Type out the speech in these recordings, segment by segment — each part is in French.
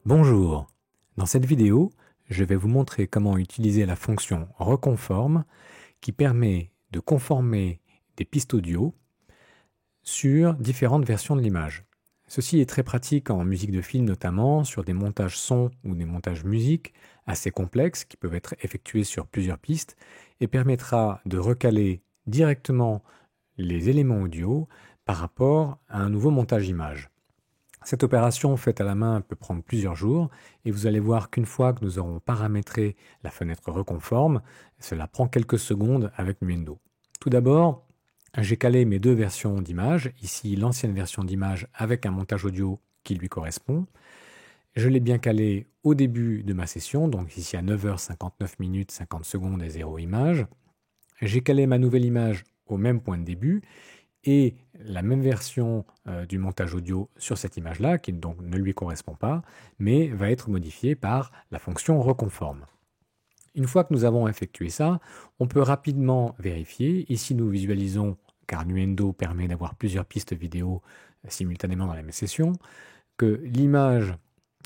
Bonjour, dans cette vidéo, je vais vous montrer comment utiliser la fonction reconform qui permet de conformer des pistes audio sur différentes versions de l'image. Ceci est très pratique en musique de film notamment, sur des montages son ou des montages musique assez complexes qui peuvent être effectués sur plusieurs pistes et permettra de recaler directement les éléments audio par rapport à un nouveau montage image. Cette opération faite à la main peut prendre plusieurs jours et vous allez voir qu'une fois que nous aurons paramétré la fenêtre reconform, cela prend quelques secondes avec Nuendo. Tout d'abord, j'ai calé mes deux versions d'image, ici l'ancienne version d'image avec un montage audio qui lui correspond. Je l'ai bien calé au début de ma session, donc ici à 9h59 minutes 50 secondes et 0 image. J'ai calé ma nouvelle image au même point de début et la même version du montage audio sur cette image-là, qui donc ne lui correspond pas, mais va être modifiée par la fonction reconform. Une fois que nous avons effectué ça, on peut rapidement vérifier. Ici, nous visualisons, car Nuendo permet d'avoir plusieurs pistes vidéo simultanément dans la même session, que l'image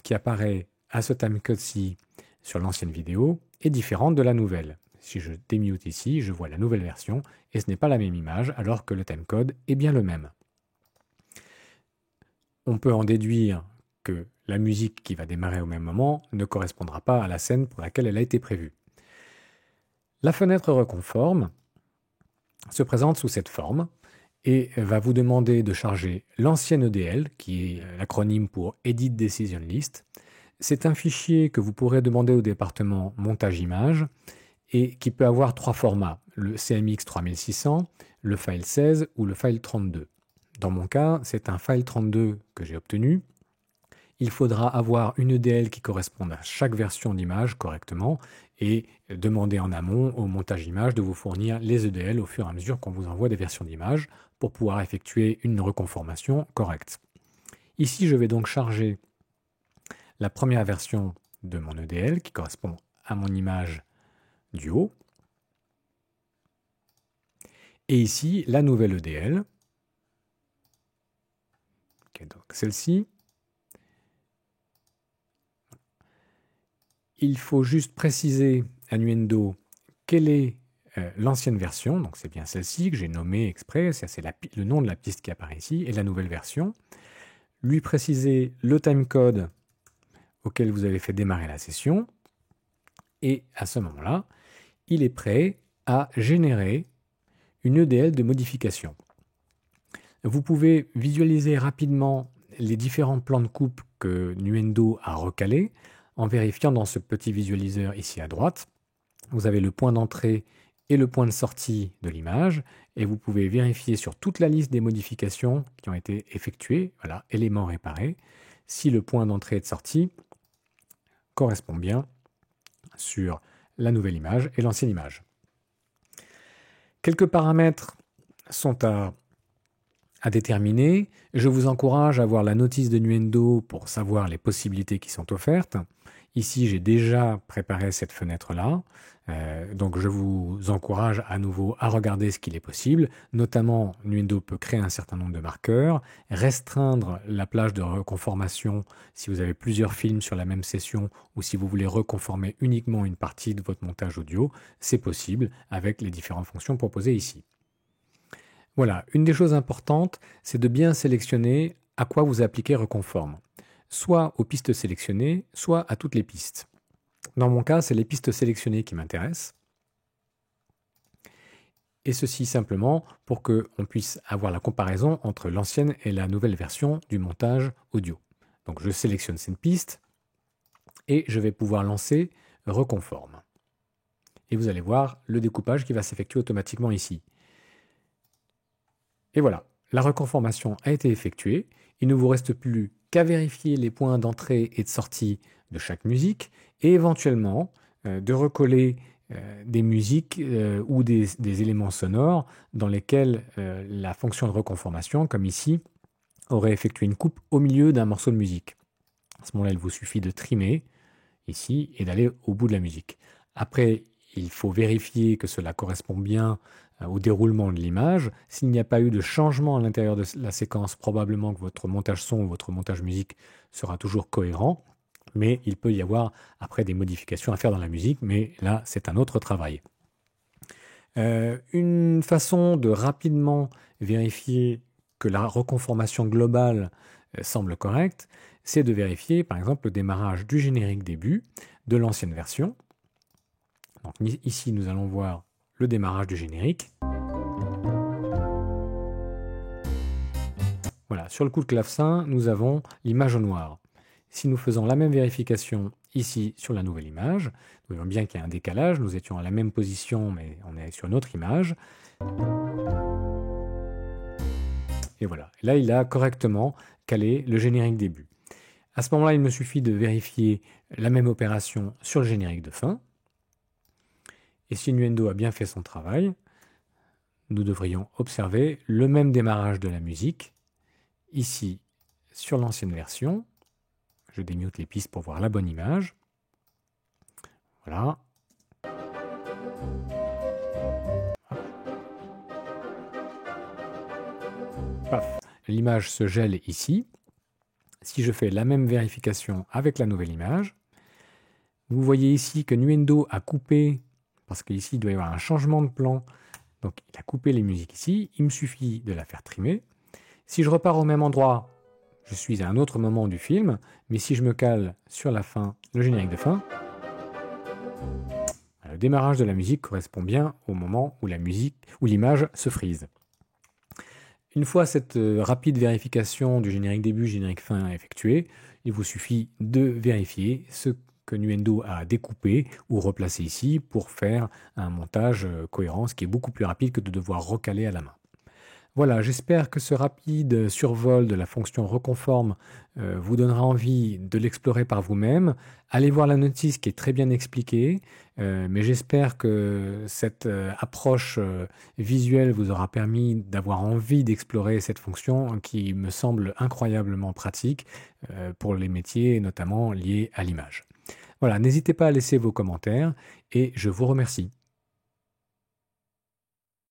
qui apparaît à ce timecode-ci sur l'ancienne vidéo est différente de la nouvelle. Si je démute ici, je vois la nouvelle version et ce n'est pas la même image alors que le timecode est bien le même. On peut en déduire que la musique qui va démarrer au même moment ne correspondra pas à la scène pour laquelle elle a été prévue. La fenêtre reconform se présente sous cette forme et va vous demander de charger l'ancienne EDL, qui est l'acronyme pour Edit Decision List. C'est un fichier que vous pourrez demander au département montage image et qui peut avoir trois formats, le CMX 3600, le file 16 ou le file 32. Dans mon cas, c'est un file 32 que j'ai obtenu. Il faudra avoir une EDL qui corresponde à chaque version d'image correctement et demander en amont au montage image de vous fournir les EDL au fur et à mesure qu'on vous envoie des versions d'image pour pouvoir effectuer une reconformation correcte. Ici, je vais donc charger la première version de mon EDL qui correspond à mon image du haut. Et ici, la nouvelle EDL, qui est donc celle-ci. Il faut juste préciser à Nuendo quelle est l'ancienne version, donc c'est bien celle-ci que j'ai nommée exprès, c'est le nom de la piste qui apparaît ici, et la nouvelle version. Lui préciser le timecode auquel vous avez fait démarrer la session, et à ce moment-là, il est prêt à générer une EDL de modification. Vous pouvez visualiser rapidement les différents plans de coupe que Nuendo a recalés en vérifiant dans ce petit visualiseur ici à droite. Vous avez le point d'entrée et le point de sortie de l'image et vous pouvez vérifier sur toute la liste des modifications qui ont été effectuées, voilà, éléments réparés, si le point d'entrée et de sortie correspond bien sur la nouvelle image et l'ancienne image. Quelques paramètres sont à déterminer. Je vous encourage à voir la notice de Nuendo pour savoir les possibilités qui sont offertes. Ici, j'ai déjà préparé cette fenêtre-là, donc je vous encourage à nouveau à regarder ce qu'il est possible. Notamment, Nuendo peut créer un certain nombre de marqueurs, restreindre la plage de reconformation si vous avez plusieurs films sur la même session ou si vous voulez reconformer uniquement une partie de votre montage audio, c'est possible avec les différentes fonctions proposées ici. Voilà, une des choses importantes, c'est de bien sélectionner à quoi vous appliquez reconform, soit aux pistes sélectionnées, soit à toutes les pistes. Dans mon cas, c'est les pistes sélectionnées qui m'intéressent, et ceci simplement pour qu'on puisse avoir la comparaison entre l'ancienne et la nouvelle version du montage audio. Donc je sélectionne cette piste, et je vais pouvoir lancer reconform. Et vous allez voir le découpage qui va s'effectuer automatiquement ici. Et voilà, la reconformation a été effectuée. Il ne vous reste plus qu'à vérifier les points d'entrée et de sortie de chaque musique et éventuellement de recoller des musiques ou des éléments sonores dans lesquels la fonction de reconformation, comme ici, aurait effectué une coupe au milieu d'un morceau de musique. À ce moment-là, il vous suffit de trimer ici et d'aller au bout de la musique. Après, il faut vérifier que cela correspond bien au déroulement de l'image. S'il n'y a pas eu de changement à l'intérieur de la séquence, probablement que votre montage son ou votre montage musique sera toujours cohérent. Mais il peut y avoir après des modifications à faire dans la musique, mais là c'est un autre travail. Une façon de rapidement vérifier que la reconformation globale semble correcte, c'est de vérifier par exemple le démarrage du générique début de l'ancienne version. Donc ici nous allons voir le démarrage du générique. Voilà, sur le coup de clavecin, nous avons l'image au noir. Si nous faisons la même vérification ici sur la nouvelle image, nous voyons bien qu'il y a un décalage, nous étions à la même position mais on est sur une autre image. Et voilà, là il a correctement calé le générique début. À ce moment-là, il me suffit de vérifier la même opération sur le générique de fin. Et si Nuendo a bien fait son travail, nous devrions observer le même démarrage de la musique, ici sur l'ancienne version. Je démute les pistes pour voir la bonne image. Voilà. Paf. L'image se gèle ici. Si je fais la même vérification avec la nouvelle image, vous voyez ici que Nuendo a coupé, parce qu'ici il doit y avoir un changement de plan, donc il a coupé les musiques ici, il me suffit de la faire trimer. Si je repars au même endroit, je suis à un autre moment du film, mais si je me cale sur la fin, le générique de fin, le démarrage de la musique correspond bien au moment où l'image se frise. Une fois cette rapide vérification du générique début, générique fin effectuée, il vous suffit de vérifier ce que Nuendo a découpé ou replacé ici pour faire un montage cohérent, ce qui est beaucoup plus rapide que de devoir recaler à la main. Voilà, j'espère que ce rapide survol de la fonction reconforme vous donnera envie de l'explorer par vous-même. Allez voir la notice qui est très bien expliquée, mais j'espère que cette approche visuelle vous aura permis d'avoir envie d'explorer cette fonction qui me semble incroyablement pratique pour les métiers notamment liés à l'image. Voilà, n'hésitez pas à laisser vos commentaires et je vous remercie.